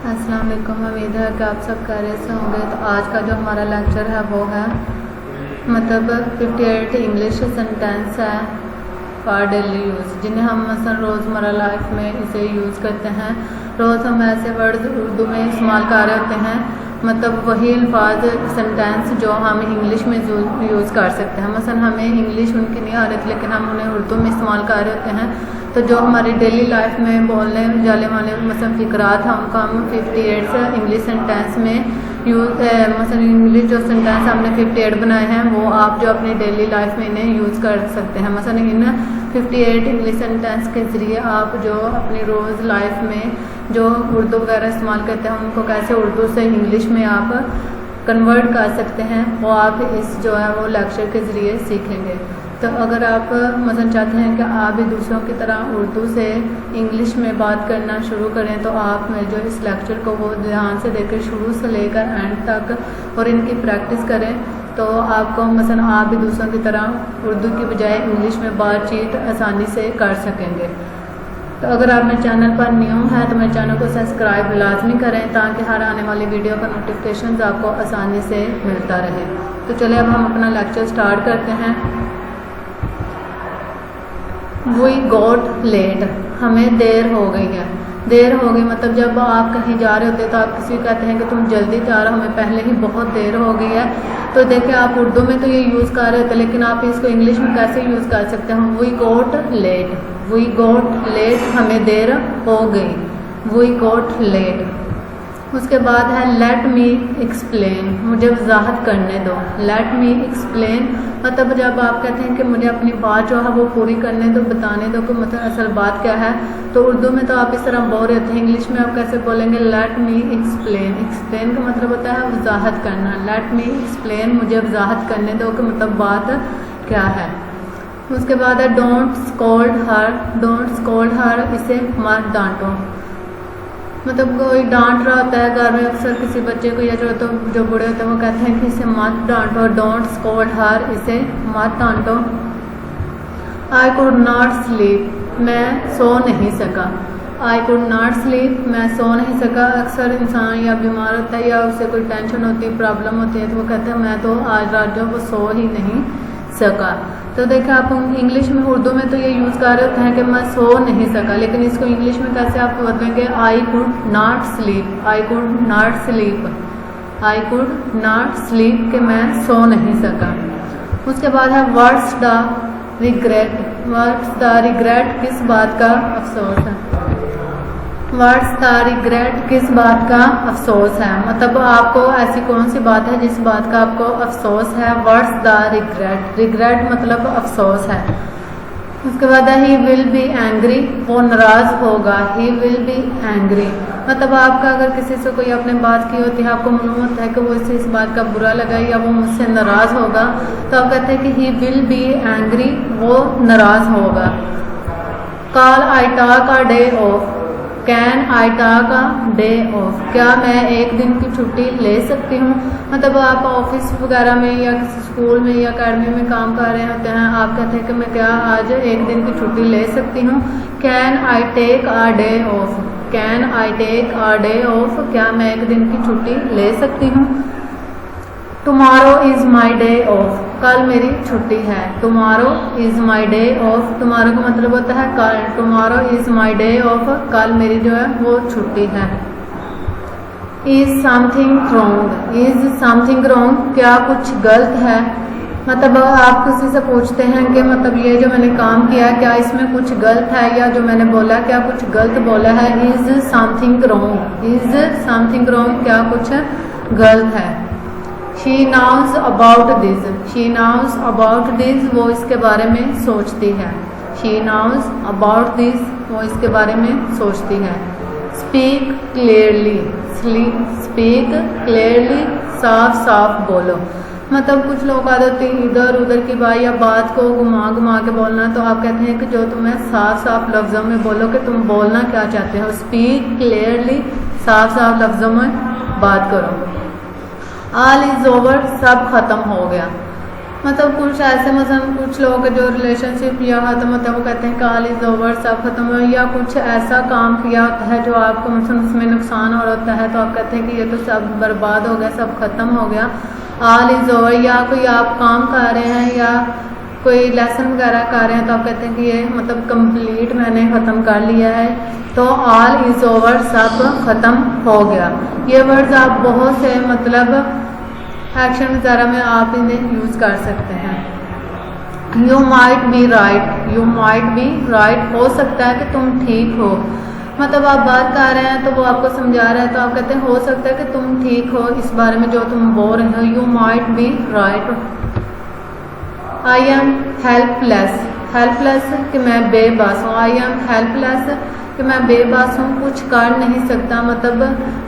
अस्सलाम वालेकुम। उम्मीद है कि आप सब खैरियत से होंगे। तो आज का जो हमारा लेक्चर है वो है मतलब 58 इंग्लिश सेंटेंस है फॉर डेली यूज़, जिन्हें हम मसलन रोज़मर्रा लाइफ में इसे यूज़ करते हैं। रोज़ हम ऐसे वर्ड उर्दू में इस्तेमाल कर रहे होते हैं, मतलब वही अल्फाज सेंटेंस जो हम इंग्लिश में यूज़ कर सकते हैं। मसलन हमें इंग्लिश उनकी नहीं आ रही लेकिन हम उन्हें उर्दू में इस्तेमाल कर रहे होते हैं। तो जो हमारी डेली लाइफ में बोलने जाने वाले मसलन फ़िक्रात हैं उनको हम 58 से इंग्लिश सेंटेंस में यूज़ मसलन इंग्लिश जो सेंटेंस हमने 58 बनाए हैं वो आप जो अपनी डेली लाइफ में इन्हें यूज़ कर सकते हैं। मसलन इन 58 इंग्लिश सेंटेंस के ज़रिए आप जो अपनी रोज़ लाइफ में जो उर्दू वगैरह इस्तेमाल करते हैं उनको कैसे उर्दू से इंग्लिश में आप कन्वर्ट कर सकते हैं वो आप इस जो है वो लेक्चर के ज़रिए सीखेंगे। तो अगर आप मसलन चाहते हैं कि आप भी दूसरों की तरह उर्दू से इंग्लिश में बात करना शुरू करें तो आप जो इस लेक्चर को वो ध्यान से देकर शुरू से लेकर एंड तक और इनकी प्रैक्टिस करें तो आपको मसलन आप भी दूसरों की तरह उर्दू की बजाय इंग्लिश में बातचीत आसानी से कर सकेंगे। तो अगर आप मेरे चैनल पर न्यू हैं तो मेरे चैनल को सब्सक्राइब लाजमी करें ताकि हर आने वाली वीडियो का नोटिफिकेशन आपको आसानी से मिलता रहे। तो चलिए अब हम अपना लेक्चर स्टार्ट करते हैं। वी गॉट लेट, हमें देर हो गई है। देर हो गई मतलब जब आप कहीं जा रहे होते तो आप किसी को कहते हैं कि तुम जल्दी जा रहे हो, हमें पहले ही बहुत देर हो गई है। तो देखिए आप उर्दू में तो ये यूज़ कर रहे होते लेकिन आप इसको इंग्लिश में कैसे यूज़ कर सकते हैं। We got late, we got late, हमें देर हो गई, वी गॉट लेट। उसके बाद है लेट मी एक्सप्लेन, मुझे वजाहत करने दो। लेट मी एक्सप्लेन मतलब जब आप कहते हैं कि मुझे अपनी बात जो है वो पूरी करने दो, बताने दो कि मतलब असल बात क्या है। तो उर्दू में तो आप इस तरह बोल रहे थे, इंग्लिश में आप कैसे बोलेंगे लेट मी एक्सप्लेन। एक्सप्लेन का मतलब होता है वजाहत करना। लेट मी एक्सप्लेन, मुझे वजाहत करने दो कि मतलब बात क्या है। उसके बाद है don't scold her, don't scold her, इसे मत डांटो। मतलब कोई डांट रहा होता है घर में अक्सर किसी बच्चे को या जो बूढ़े होते हैं वो कहते हैं कि इसे मत डांटो, डोंट स्कोल्ड हर, इसे मत डांटो। आई कुड नॉट स्लीप, मैं सो नहीं सका। आई कुड नॉट स्लीप, मैं सो नहीं सका। अक्सर इंसान या बीमार होता है या उसे कोई टेंशन होती है, प्रॉब्लम होती है तो वो कहते हैं मैं तो आज रात जो वो सो ही नहीं सका। तो देखिए आप इंग्लिश में उर्दू में तो ये यूज़ कर रहे होते हैं कि मैं सो नहीं सका, लेकिन इसको इंग्लिश में कैसे आप बदलेंगे। I could not sleep, I could not sleep, I could not sleep कि मैं सो नहीं सका। उसके बाद है what's the regret, what's the regret, किस बात का अफसोस है। व्हाट्स द रिग्रेट, किस बात का अफसोस है। मतलब आपको ऐसी कौन सी बात है जिस बात का आपको अफसोस है। व्हाट्स द रिग्रेट, रिग्रेट मतलब अफसोस है। उसके बाद है ही विल बी एंग्री, वो नाराज होगा। ही विल बी एंग्री मतलब आपका अगर किसी से कोई आपने बात की होती है, आपको मालूम होता है कि वो इसे इस बात का बुरा लगा या वो मुझसे नाराज होगा, तो आप कहते हैं कि ही विल बी एंग्री, वो नाराज होगा। Call I talk a day off, can I talk a day off, क्या मैं एक दिन की छुट्टी ले सकती हूँ। मतलब आप ऑफिस वगैरह में या किसी स्कूल में या अकेडमी में काम कर रहे होते हैं, आप कहते हैं कि मैं क्या आज एक दिन की छुट्टी ले सकती हूँ। Can I take a day off, can I take a day off, क्या मैं एक दिन की छुट्टी ले सकती हूँ। Tomorrow is my day off, कल मेरी छुट्टी है। Tomorrow is my day off, tomorrow का मतलब होता है कल। Tomorrow is my day off, कल मेरी जो है वो छुट्टी है। Is something wrong, is something wrong, क्या कुछ गलत है। मतलब आप किसी से पूछते हैं कि मतलब ये जो मैंने काम किया क्या इसमें कुछ गलत है, या जो मैंने बोला क्या कुछ गलत बोला है। Is something wrong, is something wrong, क्या कुछ गलत है। She knows about this, she knows about this, वो इसके बारे में सोचती है। She knows about this, वो इसके बारे में सोचती है। Speak clearly, speak clearly, साफ साफ बोलो। मतलब कुछ लोग आदत इधर उधर की बात या बात को घुमा घुमा के बोलना, तो आप कहते हैं कि जो तुम्हें साफ साफ लफ्ज़ों में बोलो कि तुम बोलना क्या चाहते हो। Speak clearly, साफ साफ लफ्ज़ों में बात करो। ऑल इज़ ओवर, सब खत्म हो गया। मतलब कुछ ऐसे मतलब कुछ लोगों के जो रिलेशनशिप या खत्म होता है वो कहते हैं ऑल इज ओवर, सब खत्म हो, या कुछ ऐसा काम किया होता है जो आपको मतलब उसमें नुकसान हो रहा होता है तो आप कहते हैं कि ये तो सब बर्बाद हो गया, सब खत्म हो गया, ऑल इज ओवर। या कोई आप काम कर रहे हैं या कोई लेसन वगैरह कर रहे हैं तो आप कहते हैं कि ये मतलब कंप्लीट मैंने ख़त्म कर लिया है, तो ऑल इज ओवर, सब ख़त्म हो गया। ये वर्ड्स आप बहुत से मतलब एक्शन वगैरह में आप इन्हें यूज़ कर सकते हैं। You might be right, you might be right, हो सकता है कि तुम ठीक हो। मतलब आप बात कर रहे हैं तो वो आपको समझा रहा है तो आप कहते हैं हो सकता है कि तुम ठीक हो इस बारे में जो तुम बोल रहे हो। You might be right. I am helpless, helpless कि मैं बेबस हूँ। आई एम हेल्पलेस कि मैं बेबस हूँ, कुछ कर नहीं सकता, मतलब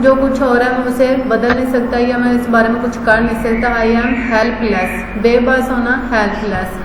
जो कुछ हो रहा है मैं उसे बदल नहीं सकता या मैं इस बारे में कुछ कर नहीं सकता। आई एम हेल्पलेस, बेबस होना, helpless.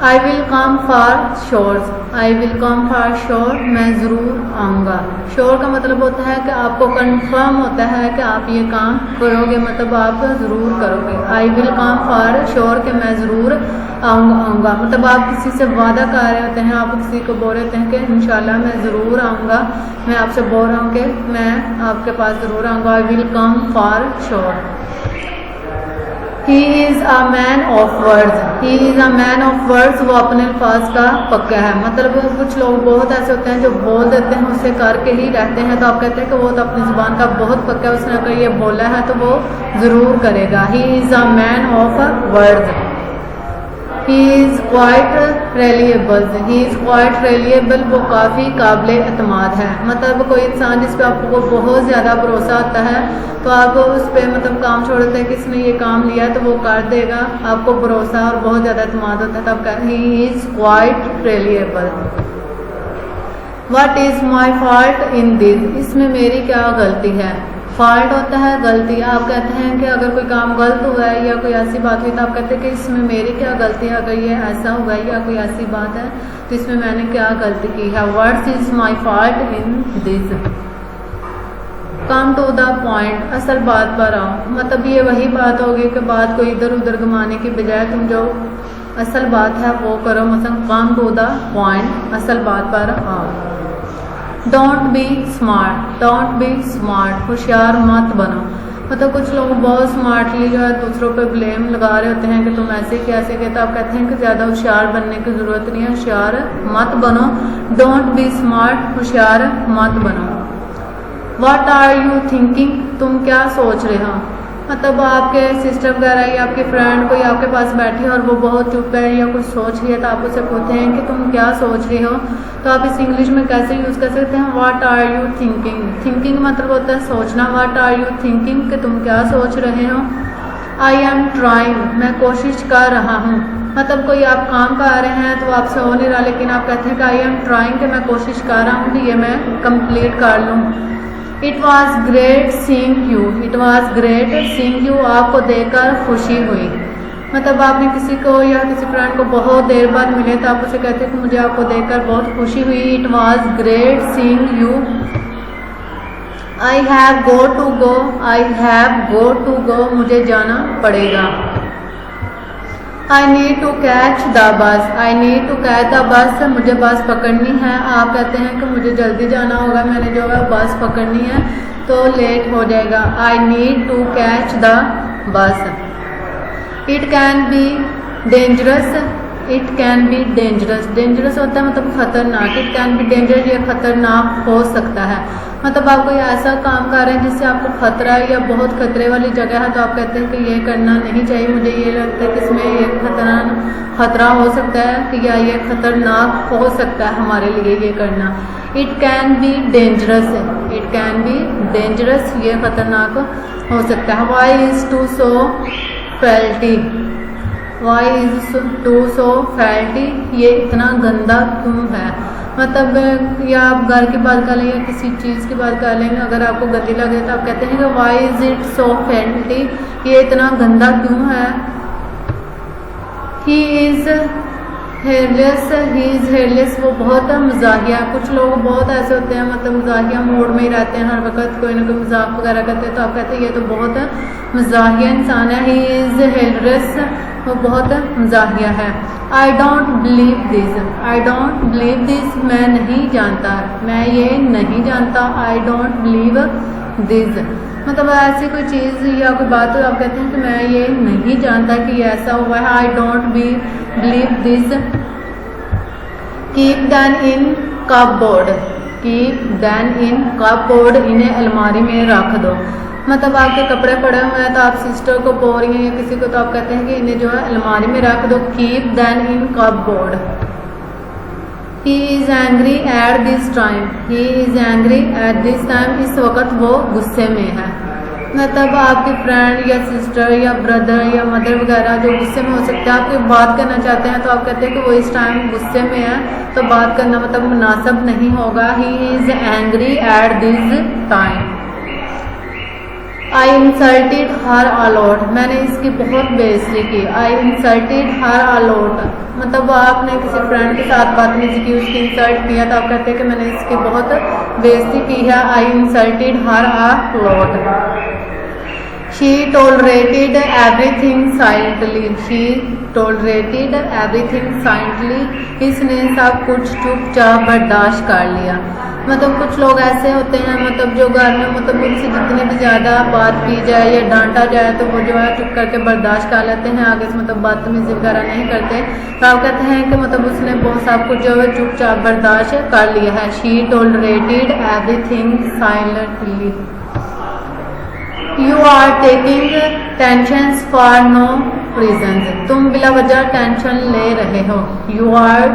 I will come for sure, I will come for sure, मैं ज़रूर आऊँगा। श्योर का मतलब होता है कि आपको कंफर्म होता है कि आप ये काम करोगे, मतलब आप ज़रूर करोगे। I will come for sure कि मैं ज़रूर आऊँगा, मतलब आप किसी से वादा कर रहे होते हैं, आप किसी को बोल रहे होते हैं कि इंशाल्लाह मैं ज़रूर आऊँगा, मैं आपसे बोल रहा हूँ कि मैं आपके पास ज़रूर आऊँगा। I will come for sure. He is a man of words, he is a man of words, वो अपने अल्फाज का पक्का है। मतलब कुछ लोग बहुत ऐसे होते हैं जो बोल देते हैं उसे करके ही रहते हैं, तो आप कहते हैं कि वो तो अपनी ज़ुबान का बहुत पक्का है, उसने अगर ये बोला है तो वो ज़रूर करेगा। He is a man of words. He is quite reliable, he is quite reliable, वो काफ़ी काबिल एतमाद है। मतलब कोई इंसान जिस पे आपको बहुत ज़्यादा भरोसा होता है तो आप उस पर मतलब काम छोड़ देते हैं कि इसने ये काम लिया तो वो कर देगा, आपको भरोसा और बहुत ज़्यादा एतमाद होता है तो आप कहते हैं he is quite reliable. What is my fault in this, इसमें मेरी क्या गलती है। फॉल्ट होता है गलती। आप कहते हैं कि अगर कोई काम गलत हुआ है या कोई ऐसी बात हुई तो आप कहते हैं कि इसमें मेरी क्या गलती है, अगर ये ऐसा हुआ है या कोई ऐसी बात है तो इसमें मैंने क्या गलती की है। What is my fault in this. Come to the point, असल बात पर आओ, मतलब ये वही बात होगी कि बात को इधर उधर घुमाने की बजाय तुम जो असल बात है वो करो, मतलब कम टू द पॉइंट, असल बात पर आओ। Don't be smart, don't be smart, होशियार मत बनो। मतलब कुछ लोग बहुत स्मार्टली जो है दूसरों पे ब्लेम लगा रहे होते हैं कि तुम ऐसे कैसे कहते, तो आप कहते हैं कि ज़्यादा होशियार बनने की ज़रूरत नहीं है, होशियार मत बनो। डोंट बी स्मार्ट, होशियार मत बनो। व्हाट आर यू थिंकिंग, तुम क्या सोच रहे हो। मतलब आपके सिस्टर वगैरह या आपके फ्रेंड कोई आपके पास बैठी है और वो बहुत चुप है या कुछ सोच रही है तो आप उससे पूछते हैं कि तुम क्या सोच रही हो, तो आप इस इंग्लिश में कैसे यूज़ कर सकते हैं। What are you thinking, thinking मतलब होता है सोचना। व्हाट आर यू थिंकिंग कि तुम क्या सोच रहे हो। आई एम ट्राइंग, मैं कोशिश कर रहा हूँ। मतलब कोई आप काम कर रहे हैं तो आपसे हो नहीं रहा लेकिन आप कहते हैं कि आई एम ट्राइंग कि मैं कोशिश कर रहा हूँ कि ये मैं कंप्लीट कर लूँ। It was great seeing you, it was great seeing you, आपको देखकर खुशी हुई। मतलब आपने किसी को या किसी फ्रेंड को बहुत देर बाद मिले तो आप उसे कहते हैं कि मुझे आपको देखकर बहुत खुशी हुई। It was great seeing you. I have go to go, I have go to go, मुझे जाना पड़ेगा। I need to catch the bus, I need to catch the bus, मुझे बस पकड़नी है। आप कहते हैं कि मुझे जल्दी जाना होगा, मैंने जो है बस पकड़नी है तो लेट हो जाएगा। I need to catch the bus. It can be dangerous, it can be dangerous, dangerous होता है मतलब खतरनाक। इट कैन बी डेंजरस, ये खतरनाक हो सकता है। मतलब आप कोई ऐसा काम कर रहे हैं जिससे आपको खतरा है या बहुत खतरे वाली जगह है तो आप कहते हैं कि ये करना नहीं चाहिए, मुझे ये लगता है कि इसमें ये खतरा हो सकता है कि या ये खतरनाक हो सकता है हमारे लिए ये करना। It can be dangerous, it can be dangerous, ये खतरनाक हो सकता है। Why is to so faulty, why is to so faulty, ये इतना गंदा क्यों है। मतलब या आप घर की बात कर लें या किसी चीज़ की बात कर लेंगे, अगर आपको गंदी लगे तो आप कहते हैं कि Y is it so faulty, ये इतना गंदा क्यों है। हेयरलेस, ही इज़ हेयरलेस, वो बहुत मजाहिया। कुछ लोग बहुत ऐसे होते हैं मतलब मजाहिया मूड में ही रहते हैं, हर वक्त कोई ना कोई मजाक वगैरह करते हैं, तो आप कहते हैं ये तो बहुत मजाहिया इंसान है। ही इज़ हेयरलेस, वो बहुत मजाहिया है। I don't believe this, I don't believe this, मैं नहीं जानता, मैं ये नहीं जानता। आई डोंट बिलीव दिस मतलब ऐसी कोई चीज़ या कोई बात हो, आप कहते हैं कि मैं ये नहीं जानता कि ये ऐसा हुआ है। I don't believe this. Keep then in cupboard, keep then in cupboard, इन्हें अलमारी में रख दो। मतलब आपके कपड़े पड़े हुए हैं तो आप सिस्टर को बो रही हैं या किसी को, तो आप कहते हैं कि इन्हें जो है अलमारी में रख दो। Keep then in cupboard. He is angry at this time, he is angry at this time, इस वक्त वो गुस्से में है। मतलब आपके फ्रेंड या सिस्टर या ब्रदर या मदर वगैरह जो गुस्से में हो सकते हैं, आपकी बात करना चाहते हैं तो आप कहते हैं कि वो इस टाइम गुस्से में है, तो बात करना मतलब मुनासिब नहीं होगा। He is angry at this time. I insulted her a lot, मैंने इसकी बहुत बेइज्जती की। आई इंसल्टेड हर अलॉट मतलब आपने किसी फ्रेंड के साथ बदतमीजी की, उसकी इंसल्ट किया, तो आप कहते हैं कि मैंने इसकी बहुत बेइज्जती की है। I insulted her a lot. She tolerated everything silently, she tolerated everything silently, इसने सब कुछ चुपचाप बर्दाश्त कर लिया। मतलब कुछ लोग ऐसे होते हैं मतलब जो घर में मतलब उनसे जितनी भी ज़्यादा बात की जाए या डांटा जाए तो वो जो है चुप करके बर्दाश्त कर लेते हैं, आगे से मतलब बदतमीजी वगैरह नहीं करते। तो आप कहते हैं कि मतलब उसने बहुत सब कुछ जो है चुपचाप बर्दाश्त कर लिया है। She tolerated everything silently. You are taking tensions for no reason, तुम बिला वजह टेंशन ले रहे हो। You are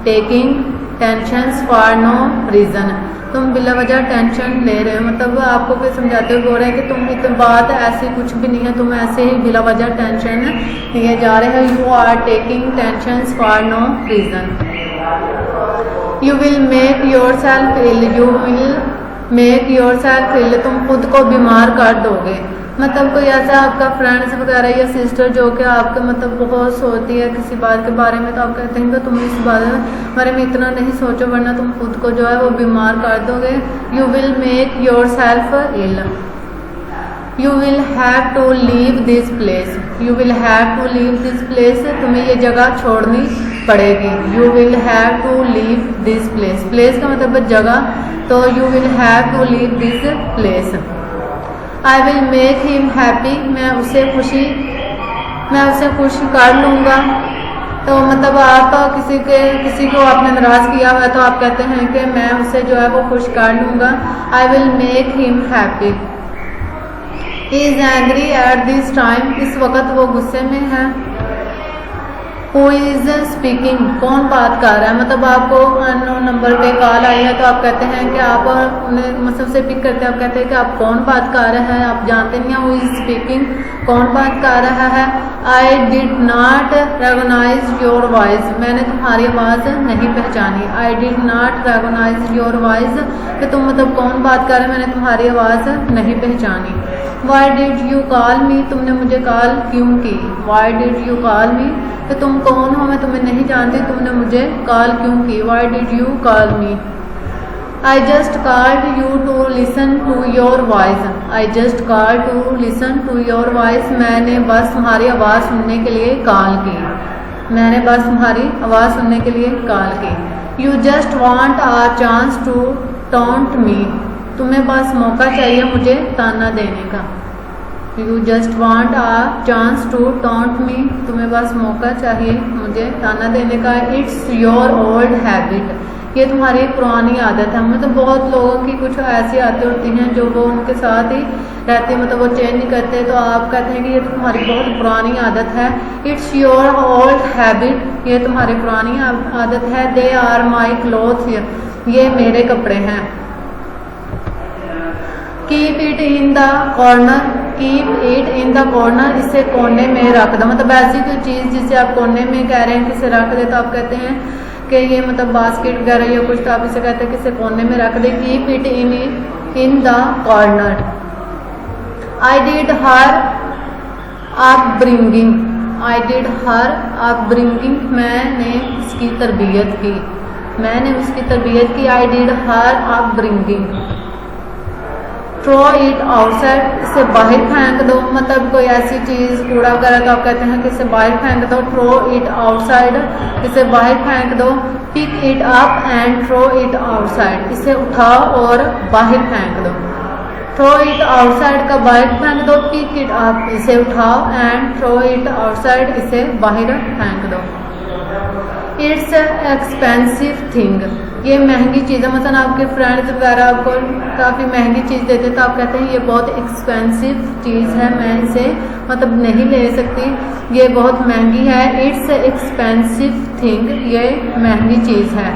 taking tensions for no reason, तुम बिला वजह टेंशन ले रहे हो। मतलब आपको कोई समझाते हुए बोल रहे हैं कि तुम इतनी बात ऐसी कुछ भी नहीं है, तुम ऐसे ही बिला वजह टेंशन लिए जा रहे हो। You are taking tensions for no reason. You will make yourself ill, you will make yourself ill, तुम खुद को बीमार कर दोगे। मतलब कोई ऐसा आपका फ्रेंड्स वगैरह या सिस्टर जो कि आपका मतलब बहुत सोचती है किसी बात के बारे में, तो आप कहते हैं कि तुम इस बारे में इतना नहीं सोचो वरना तुम खुद को जो है वो बीमार कर दोगे। You will make yourself ill. You will have to leave this place, you will have to leave this place, तुम्हें ये जगह छोड़नी पड़ेगी। You will have to leave this place, place का मतलब जगह, तो you will have to leave this place. I will make him happy, मैं उसे खुश कर लूँगा। तो मतलब आप किसी को आपने नाराज़ किया हुआ है तो आप कहते हैं कि मैं उसे जो है वो खुश कर लूँगा। आई will make him happy. He is angry at this time, इस वक्त वो गुस्से में है। हु इज़ स्पीकिंग, कौन बात कर रहा है। मतलब आपको अननोन नंबर पे कॉल आई है तो आप कहते हैं कि आप उन्हें मतलब से पिक करते हैं, आप कहते हैं कि आप कौन बात कर रहे हैं, आप जानते नहीं हैं हु इज़ स्पीकिंग, कौन बात कर रहा है। I did not recognise your voice, मैंने तुम्हारी आवाज़ नहीं पहचानी। I did not recognise your voice, कि तुम मतलब कौन बात कर रहे हैं, मैंने तुम्हारी आवाज़ नहीं पहचानी। वाई डिड यू कॉल मी, तुमने मुझे कॉल क्यों की। वाई डिड यू कॉल मी, कि तुम कौन हो, मैं तुम्हें नहीं जानती, तुमने मुझे कॉल क्यों की। Why did you call me. I just called you to listen to your voice, I just called to listen to your voice, मैंने बस तुम्हारी आवाज़ सुनने के लिए कॉल की, मैंने बस तुम्हारी आवाज़ सुनने के लिए कॉल की। You just want a chance to taunt me, तुम्हें बस मौका चाहिए मुझे ताना देने का। You just want a chance to taunt me, तुम्हें बस मौका चाहिए मुझे ताना देने का। इट्स योर ओल्ड हैबिट, ये तुम्हारी पुरानी आदत है। मतलब बहुत लोगों की कुछ ऐसी आदतें होती हैं जो वो उनके साथ ही रहती है, मतलब वो चेंज नहीं करते, तो आप कहते हैं कि ये तुम्हारी बहुत पुरानी आदत है। इट्स योर ओल्ड हैबिट, ये तुम्हारी पुरानी आदत है। दे आर माई क्लोथ्स, ये मेरे कपड़े हैं। Keep it in the corner, keep it in the corner, इसे कोने में रख दो। मतलब ऐसी कोई चीज़ जिसे आप कोने में कह रहे हैं कि इसे रख दे, तो आप कहते हैं कि ये मतलब बास्केट वगैरह या कुछ, तो आप इसे कहते हैं कि इसे कोने में रख दे। Keep it in the corner. I did her upbringing, I did her upbringing, मैंने उसकी तरबियत की, मैंने उसकी तरबियत की। I did her upbringing. Throw it outside, इसे बाहर फेंक दो, मतलब कोई ऐसी चीज़ कूड़ा वगैरह तो आप कहते हैं कि इसे बाहर फेंक दो। थ्रो इट आउटसाइड, इसे बाहर फेंक दो। Pick it up and throw it outside, इसे उठाओ और बाहर फेंक दो। थ्रो इट आउटसाइड का बाहर फेंक दो। पिक इट अप, इसे उठाओ एंड थ्रो इट आउटसाइड, इसे बाहर फेंक दो। इट्स एक्सपेंसिव थिंग, ये महंगी चीज़ है। मतलब आपके फ्रेंड्स वगैरह आपको काफ़ी महंगी चीज़ देते हैं तो आप कहते हैं ये बहुत एक्सपेंसिव चीज़ है, मैं इसे मतलब नहीं ले सकती, ये बहुत महंगी है। इट्स एक्सपेंसिव थिंग, ये महंगी चीज़ है।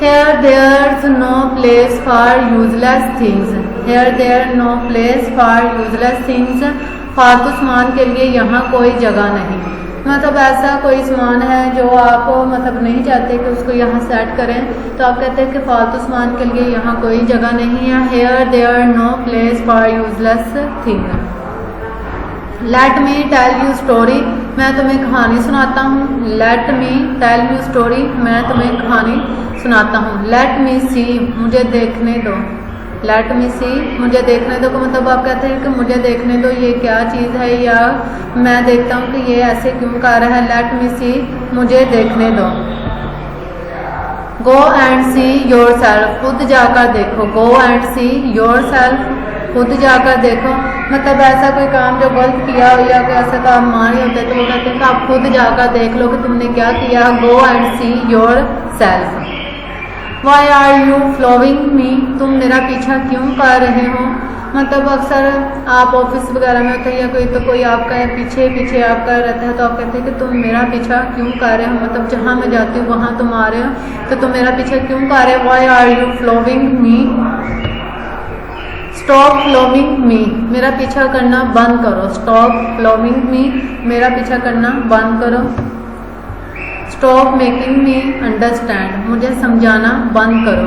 Here there's no place for useless things, here there no place for useless things, फालतू सामान के लिए यहाँ कोई जगह नहीं। मतलब ऐसा कोई सामान है जो आप मतलब नहीं चाहते कि उसको यहाँ सेट करें तो आप कहते हैं कि फालतू सामान के लिए यहाँ कोई जगह नहीं है। Here there no place for useless thing. Let me tell you story, मैं तुम्हें कहानी सुनाता हूँ। Let me tell you story, मैं तुम्हें कहानी सुनाता हूँ। लेट मी सी, मुझे देखने दो। लेट मी सी, मुझे देखने दो का मतलब आप कहते हैं कि मुझे देखने दो ये क्या चीज़ है, या मैं देखता हूँ कि ये ऐसे क्यों कर रहा है। लेट मी सी, मुझे देखने दो। गो एंड सी योर सेल्फ, खुद जाकर देखो। गो एंड सी योर सेल्फ, खुद जाकर देखो। मतलब ऐसा कोई काम जो गलत किया हो या कोई ऐसा काम मारी होता है तो वो कहते हैं कि आप खुद जाकर देख लो कि तुमने क्या किया। Go and see yourself. Why are you following me, तुम मेरा पीछा क्यों कर रहे हो। मतलब अक्सर आप ऑफिस वगैरह में होते हैं या कोई आपका पीछे पीछे आपका रहता है तो आप कहते हैं कि तुम मेरा पीछा क्यों कर रहे हो। मतलब जहाँ मैं जाती हूँ वहाँ तुम आ रहे हो तो तुम मेरा पीछा क्यों कर रहे हो। Why are you following me, stop following me, मेरा पीछा करना बंद करो। स्टॉप फॉलोइंग मी, मेरा पीछा करना बंद करो। स्टॉप मेकिंग मी अंडरस्टैंड, मुझे समझाना बंद करो।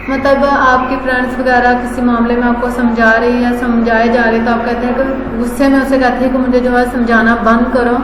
मतलब आपकी फ्रेंड्स वगैरह किसी मामले में आपको समझा रही है, समझाए जा रही है तो आप कहते हैं कि गुस्से में उसे कहते हैं कि मुझे जो है समझाना बंद करो।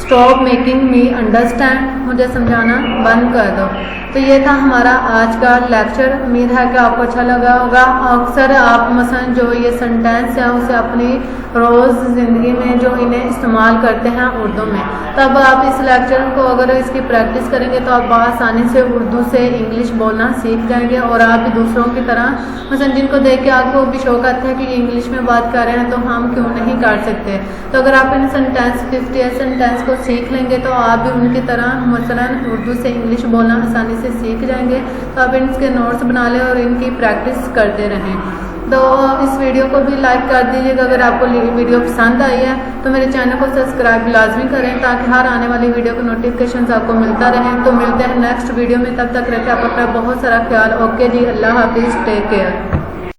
स्टॉप मेकिंग मी अंडरस्टैंड, मुझे समझाना बंद कर दो। तो ये था हमारा आज का लेक्चर। उम्मीद है कि आपको अच्छा लगा होगा। अक्सर आप मसलन जो ये सेंटेंस है उसे अपनी रोज़ ज़िंदगी में जो इन्हें इस्तेमाल करते हैं उर्दू में, तब आप इस लेक्चर को अगर इसकी प्रैक्टिस करेंगे तो आप आसानी से उर्दू से इंग्लिश बोलना सीख जाएंगे और आप भी दूसरों की तरह मसलन जिनको देख के आपको भी शौक आता है कि ये इंग्लिश में बात कर रहे हैं तो हम क्यों नहीं कर सकते। तो अगर आप इन सेंटेंस 50 सेंटेंस को सीख लेंगे तो आप भी उनकी तरह मसलन उर्दू से इंग्लिश बोलना आसानी से सीख जाएंगे। तो आप इनके नोट्स बना लें और इनकी प्रैक्टिस करते रहें। तो इस वीडियो को भी लाइक कर दीजिएगा अगर आपको वीडियो पसंद आई है तो मेरे चैनल को सब्सक्राइब लाजमी करें ताकि हर आने वाली वीडियो को नोटिफिकेशन आपको मिलता रहे। तो मिलते हैं नेक्स्ट वीडियो में, तब तक रखें आप अपना बहुत सारा ख्याल। ओके जी, अल्लाह हाफिज़, टेक केयर।